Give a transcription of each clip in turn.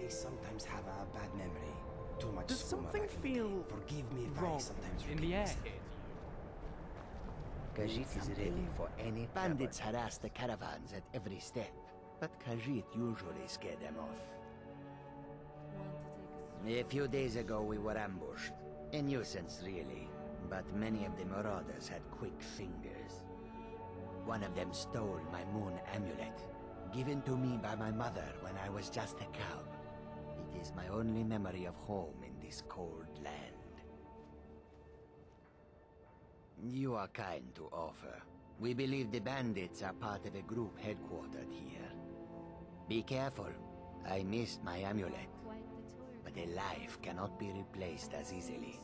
I sometimes have a bad memory. Too much Does skooma something back in the feel day. Forgive me if I wrong sometimes in repeat the air myself. here? Khajiit is ready for any Bandits trouble. harass the caravans at every step, but Khajiit usually scare them off. A few days ago we were ambushed. A nuisance, really. But many of the marauders had quick fingers. One of them stole my moon amulet, given to me by my mother when I was just a cub. It is my only memory of home in this cold land. You are kind to offer. We believe the bandits are part of a group headquartered here. Be careful. I missed my amulet. But a life cannot be replaced as easily.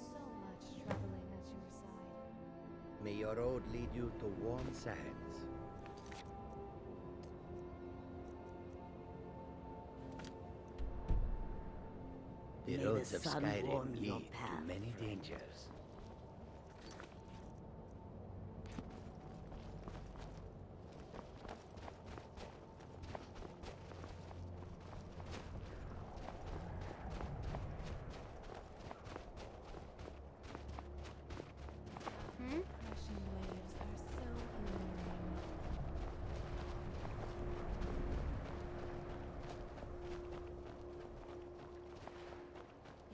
May your road lead you to warm sands. The May roads the of sun Skyrim warm your lead path, to many friend. dangers. Crashing waves are so alluring.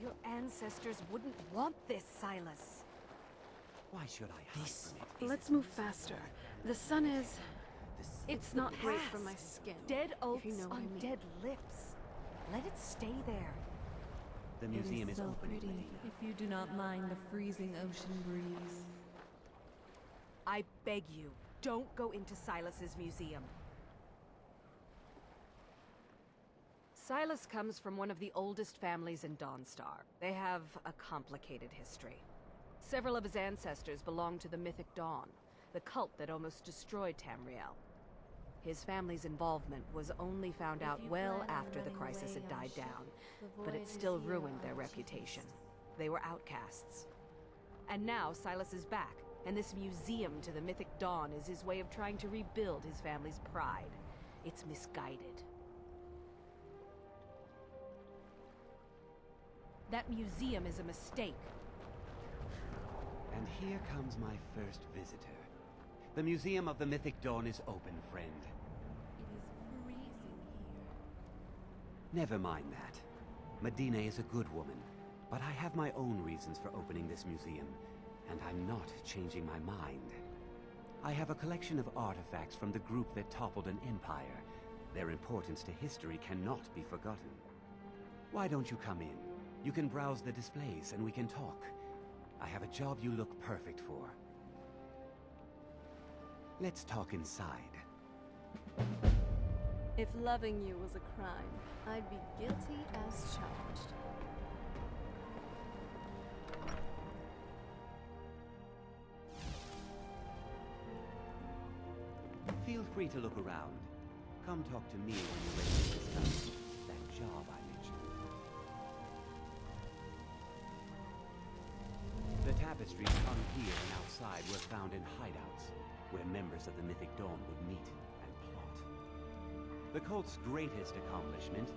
Your ancestors wouldn't want this, Silas. Why should I hide from it? Let's move faster. The sun is... It's not great for my skin. Dead oaks you know what I on mean. dead lips. Let it stay there. The museum It is is so open and pretty, ready. if you do not mind the freezing ocean breeze. I beg you, don't go into Silas's museum. Silas comes from one of the oldest families in Dawnstar. They have a complicated history. Several of his ancestors belonged to the Mythic Dawn, the cult that almost destroyed Tamriel. His family's involvement was only found out well after the crisis had died down, but it still ruined their reputation. They were outcasts. And now Silas is back, and this museum to the Mythic Dawn is his way of trying to rebuild his family's pride. It's misguided. That museum is a mistake. And here comes my first visitor. The Museum of the Mythic Dawn is open, friend. It is freezing here. Never mind that. Medina is a good woman, but I have my own reasons for opening this museum, and I'm not changing my mind. I have a collection of artifacts from the group that toppled an empire. Their importance to history cannot be forgotten. Why don't you come in? You can browse the displays and we can talk. I have a job you look perfect for. Let's talk inside. If loving you was a crime, I'd be guilty as charged. Feel free to look around. Come talk to me when you're ready to discuss that job I mentioned. The tapestries hung here and outside were found in hideouts, where members of the Mythic Dawn would meet and plot. The cult's greatest accomplishment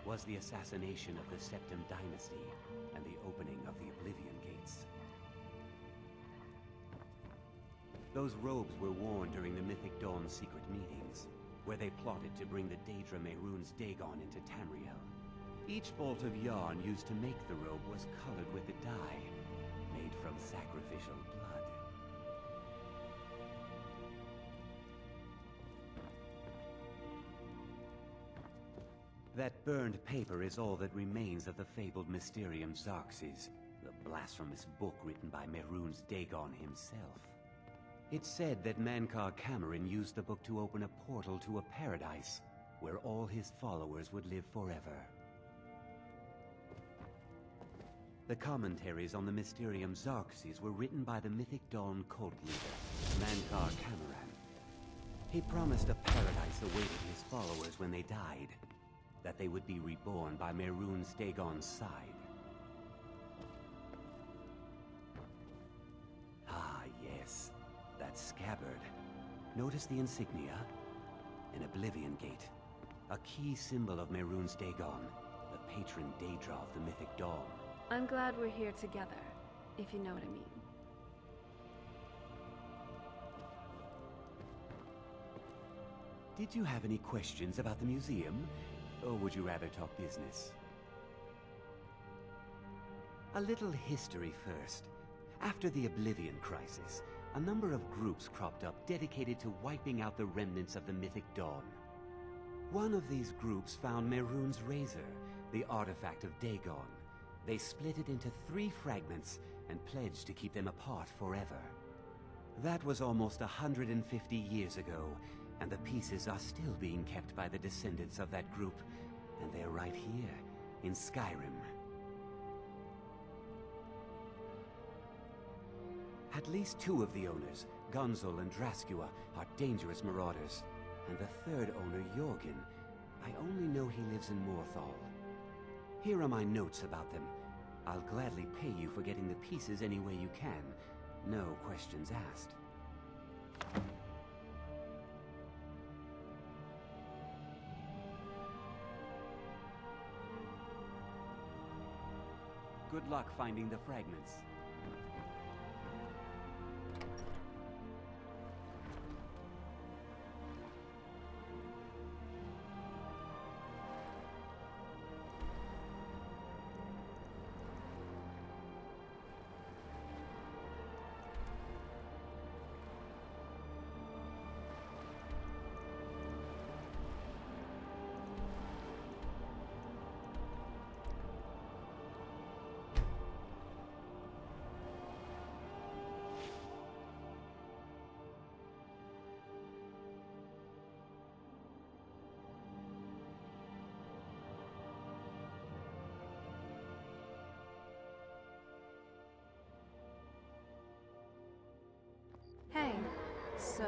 was the assassination of the Septim Dynasty and the opening of the Oblivion Gates. Those robes were worn during the Mythic Dawn's secret meetings, where they plotted to bring the Daedra Mehrune's Dagon into Tamriel. Each bolt of yarn used to make the robe was colored with a dye, made from sacrificial blood. That burned paper is all that remains of the fabled Mysterium Xarxes, the blasphemous book written by Mehrune's Dagon himself. It's said that Mankar Cameron used the book to open a portal to a paradise where all his followers would live forever. The commentaries on the Mysterium Xarxes were written by the Mythic Dawn cult leader, Mankar Cameron. He promised a paradise awaited his followers when they died, that they would be reborn by Mehrune's Dagon's side. Ah, yes. That scabbard. Notice the insignia? An Oblivion Gate. A key symbol of Mehrune's Dagon, the patron Daedra of the Mythic Dawn. I'm glad we're here together, if you know what I mean. Did you have any questions about the museum? Or would you rather talk business? A little history first. After the Oblivion Crisis, a number of groups cropped up dedicated to wiping out the remnants of the Mythic Dawn. One of these groups found Mehrune's razor, the artifact of Dagon. They split it into 3 fragments and pledged to keep them apart forever. That was almost 150 years ago, and the pieces are still being kept by the descendants of that group, and they're right here, in Skyrim. At least 2 of the owners, Gunzel and Draskua, are dangerous marauders, and the 3rd owner, Jorgen, I only know he lives in Morthal. Here are my notes about them. I'll gladly pay you for getting the pieces any way you can. No questions asked. Good luck finding the fragments. Hey, so...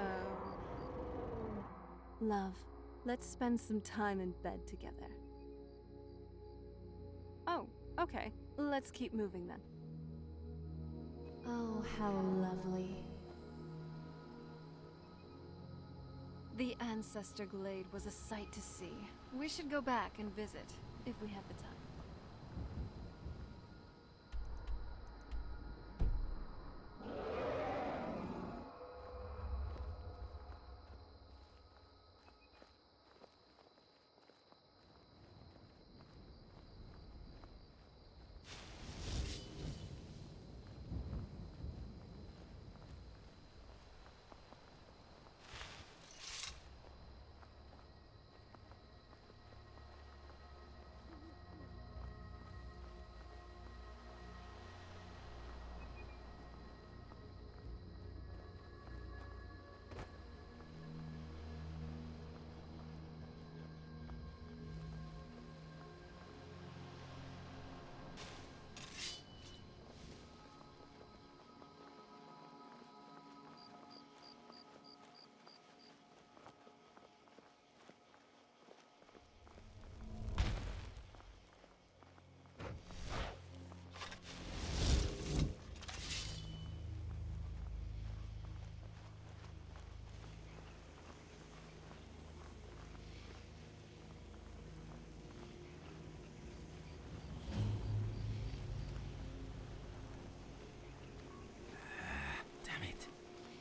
Love, let's spend some time in bed together. Oh, okay. Let's keep moving then. Oh, how lovely. The Ancestor Glade was a sight to see. We should go back and visit, if we have the time.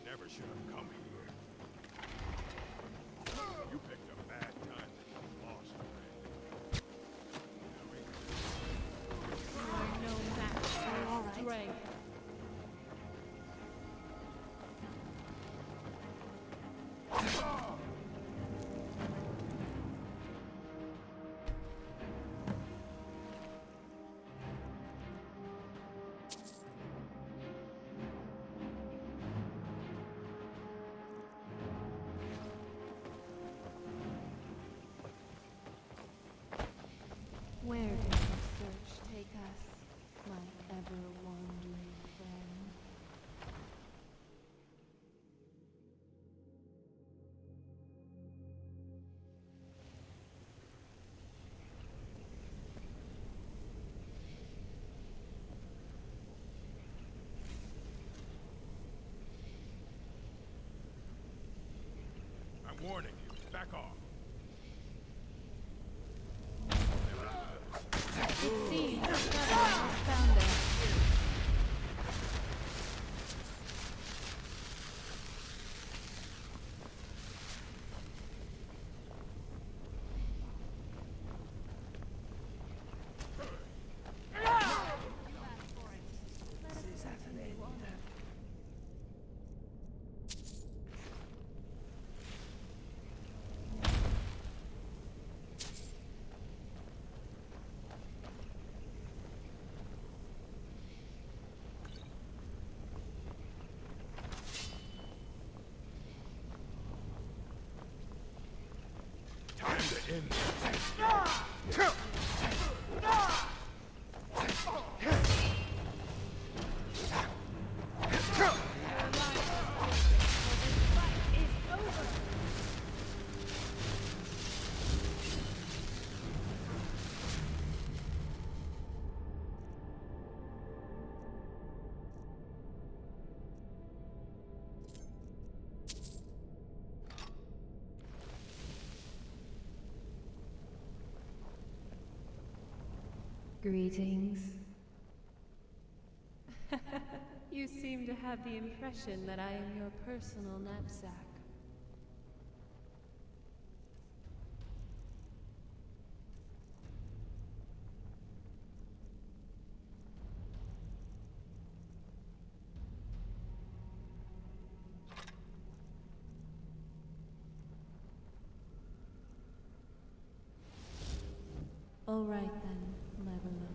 Never should have come here. You picked a bad time that you lost already. You are no match for All right. strength. Where does the search take us, my ever-wandering friend? I'm warning you. Back off. Greetings. You seem to have the impression that I am your personal knapsack. All right then, my beloved.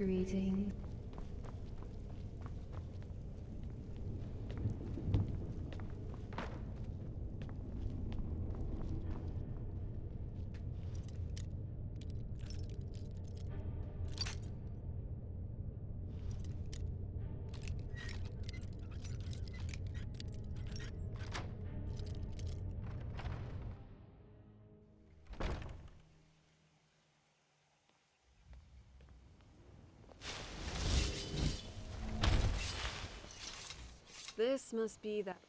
Greeting. This must be that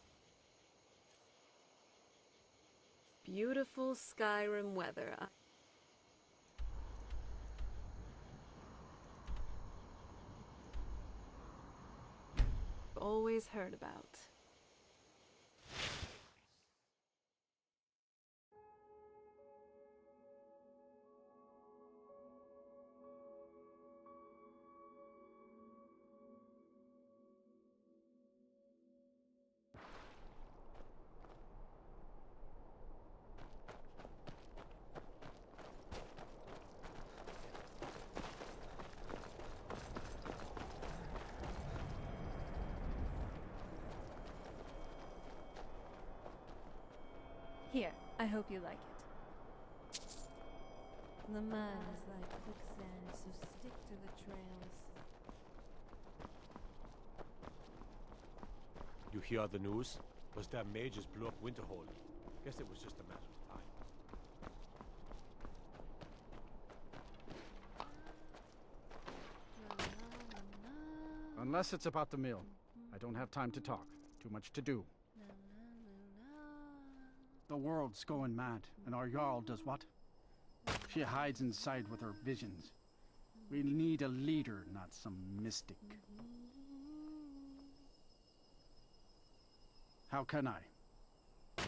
beautiful Skyrim weather. I've always heard about. Here, I hope you like it. The mud is like quicksand, so stick to the trails. You hear the news? Was that mages blew up Winterhold? Guess it was just a matter of time. Unless it's about the mill. I don't have time to talk. Too much to do. The world's going mad, and our Jarl does what? She hides inside with her visions. We need a leader, not some mystic. How can I?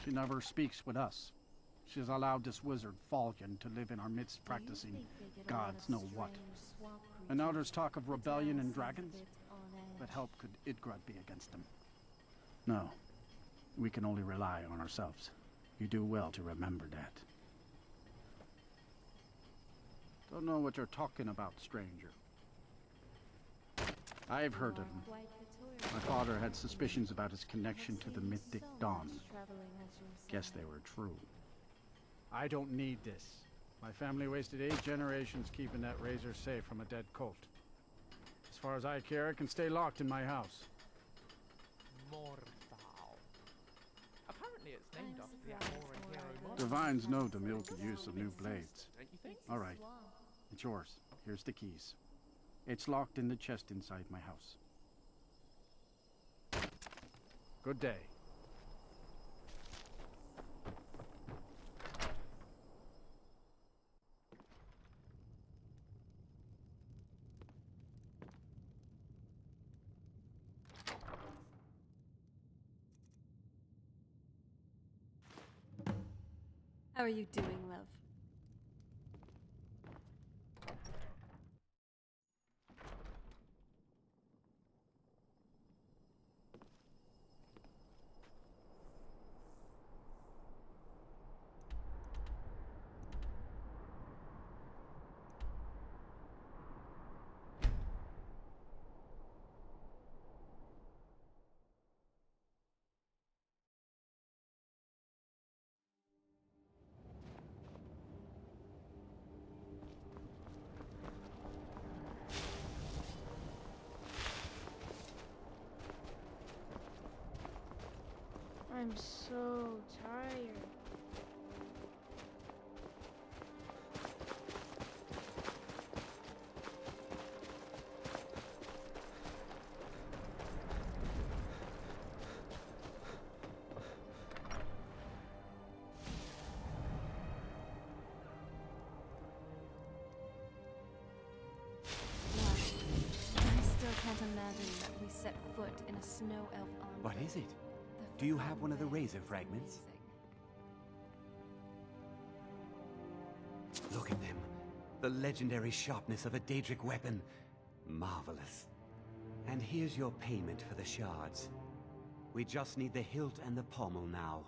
She never speaks with us. She's allowed this wizard Falcon to live in our midst practicing gods know what. And now there's talk of rebellion and dragons. What help could Idgrad be against them? No. We can only rely on ourselves. You do well to remember that. Don't know what you're talking about, stranger. I've heard of him. My father had suspicions about his connection to the mythic Dawn. Guess they were true. I don't need this. My family wasted 8 generations keeping that razor safe from a dead cult. As far as I care, it can stay locked in my house. Apparently it's named after the Amoran hero. Divines know the mill could use some new blades. All right, it's yours. Here's the keys. It's locked in the chest inside my house. Good day. How are you doing, love? I'm so tired. I still can't imagine that we set foot in a snow elf enclave. What is it? Do you have one of the razor fragments? Look at them. The legendary sharpness of a Daedric weapon. Marvelous. And here's your payment for the shards. We just need the hilt and the pommel now.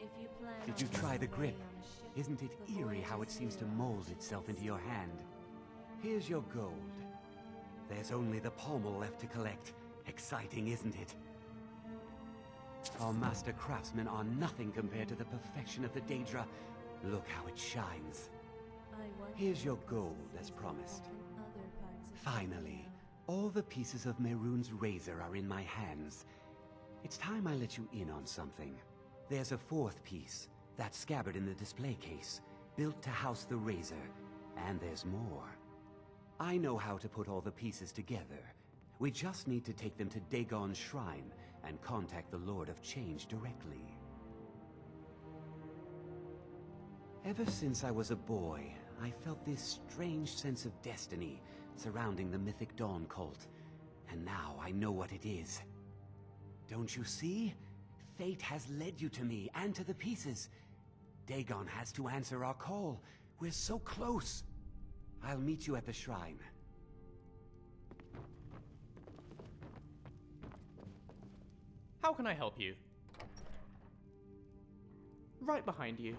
If you plan Did you on try the going grip? away on a ship, Isn't it the eerie voyage how it is seems to yours. mold itself into your hand? Here's your gold. There's only the pommel left to collect. Exciting, isn't it? Our master craftsmen are nothing compared to the perfection of the Daedra. Look how it shines. I wonder Here's your if gold, this as is promised. in other parts of Finally, Tokyo. all the pieces of Mehrune's razor are in my hands. It's time I let you in on something. There's a fourth piece, that scabbard in the display case, built to house the razor. And there's more. I know how to put all the pieces together. We just need to take them to Dagon's shrine and contact the Lord of Change directly. Ever since I was a boy, I felt this strange sense of destiny surrounding the Mythic Dawn cult. And now I know what it is. Don't you see? Fate has led you to me and to the pieces. Dagon has to answer our call. We're so close. I'll meet you at the shrine. How can I help you? Right behind you.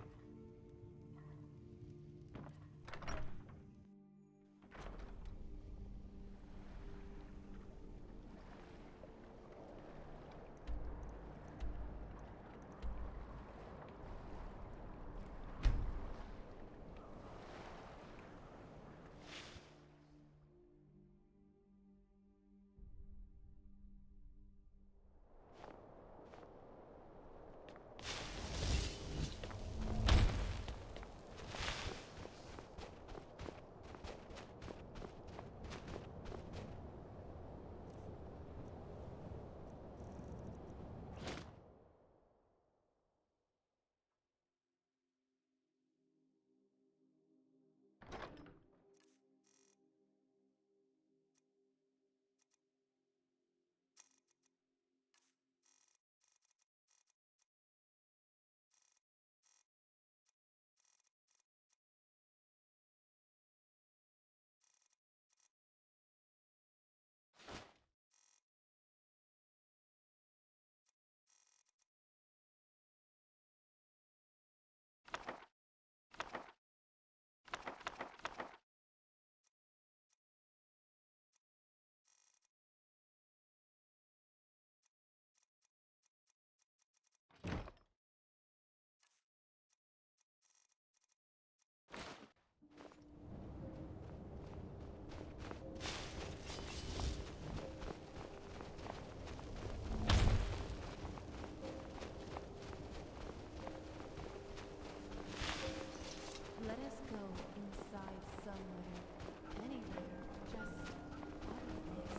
Let us go inside somewhere, anywhere, just out of this.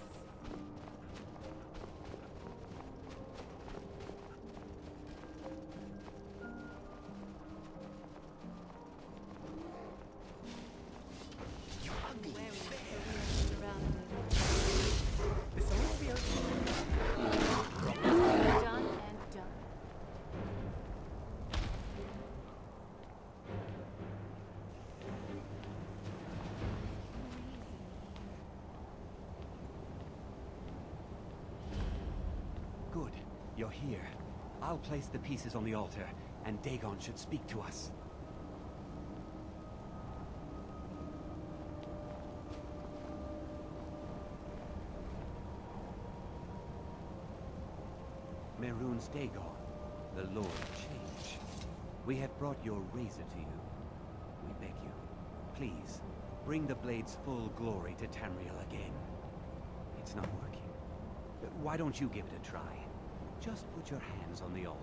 You ugly Where we bear! surrounded. This will be okay. Done and done. Good. You're here. I'll place the pieces on the altar, and Dagon should speak to us. Mehrune's Dagon, the Lord of Change. We have brought your razor to you. We beg you, please, bring the blade's full glory to Tamriel again. It's not working. Why don't you give it a try? Just put your hands on the altar.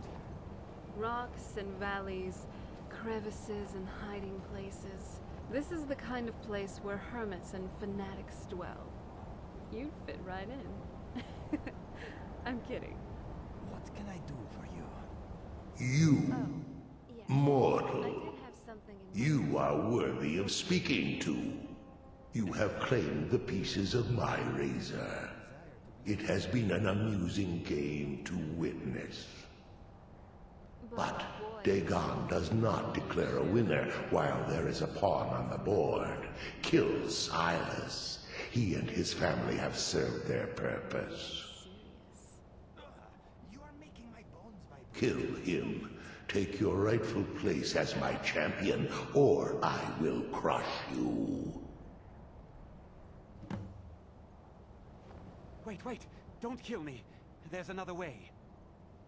Rocks and valleys, crevices and hiding places. This is the kind of place where hermits and fanatics dwell. You'd fit right in. I'm kidding. What can I do for you? You, Oh, yes. I mortal, did have something in mind. you are worthy of speaking to. You have claimed the pieces of my razor. It has been an amusing game to witness. But Dagon does not declare a winner while there is a pawn on the board. Kill Silas. He and his family have served their purpose. You are making my bones vibrate. Kill him. Take your rightful place as my champion, or I will crush you. Wait! Don't kill me. There's another way.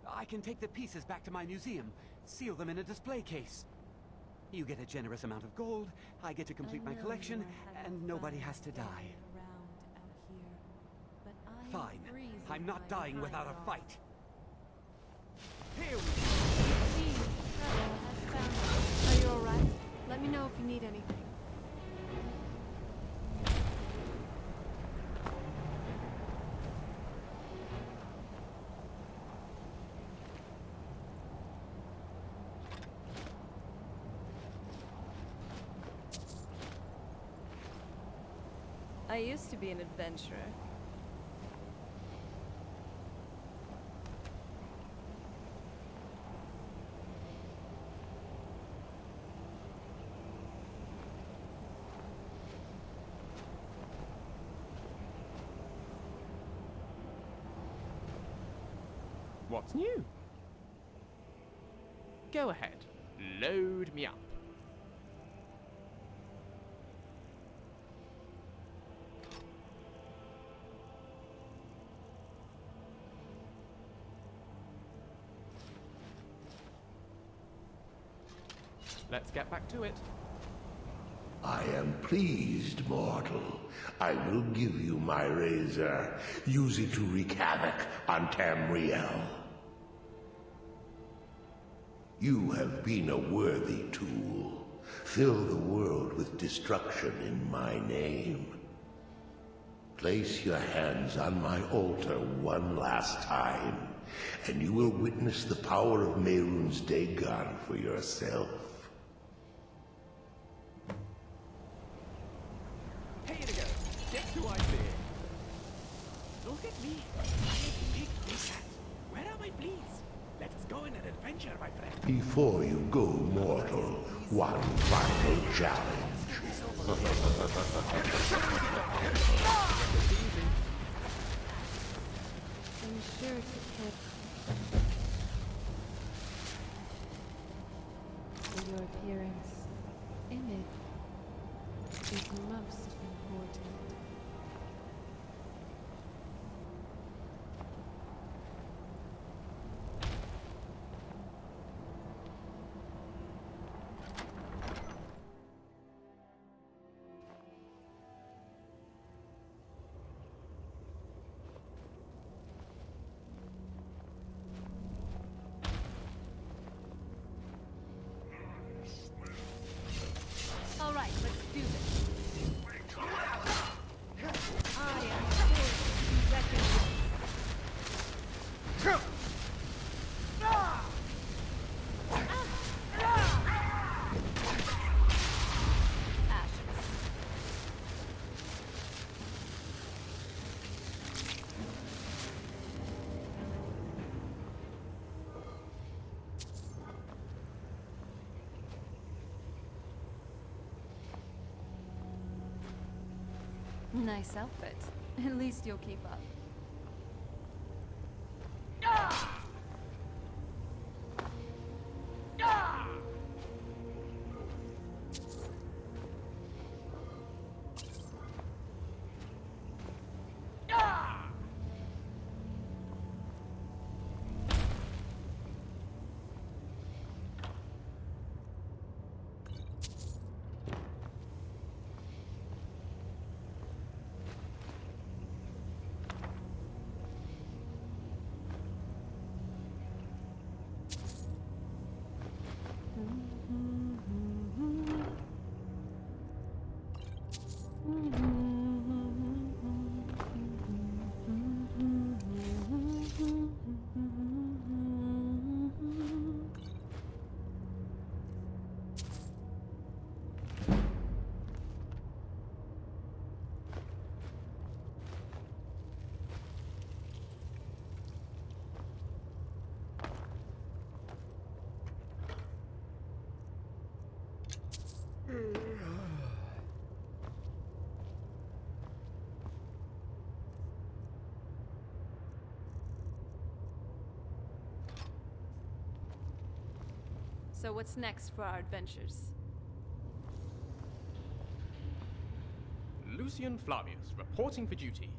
I can take the pieces back to my museum, seal them in a display case. You get a generous amount of gold, I get to complete my collection, and nobody has to die. Fine. I'm not dying without a fight. Here we go. Are you alright? Let me know if you need anything. I used to be an adventurer. What's new? Go ahead. Load me up. Let's get back to it. I am pleased, mortal. I will give you my razor. Use it to wreak havoc on Tamriel. You have been a worthy tool. Fill the world with destruction in my name. Place your hands on my altar one last time, and you will witness the power of Mehrune's Dagon for yourself. Hey there! Guess who I fear? Look at me! I am big cat. Where are my fleas? Let us go on an adventure, my friend. Before you go, mortal, one final challenge. I'm sure to hit. For your appearance, image is most important. All right, let's do this. I am forced to be reckoned with. Ashes. Nice outfit. At least you'll keep up. So what's next for our adventures? Lucian Flavius, reporting for duty.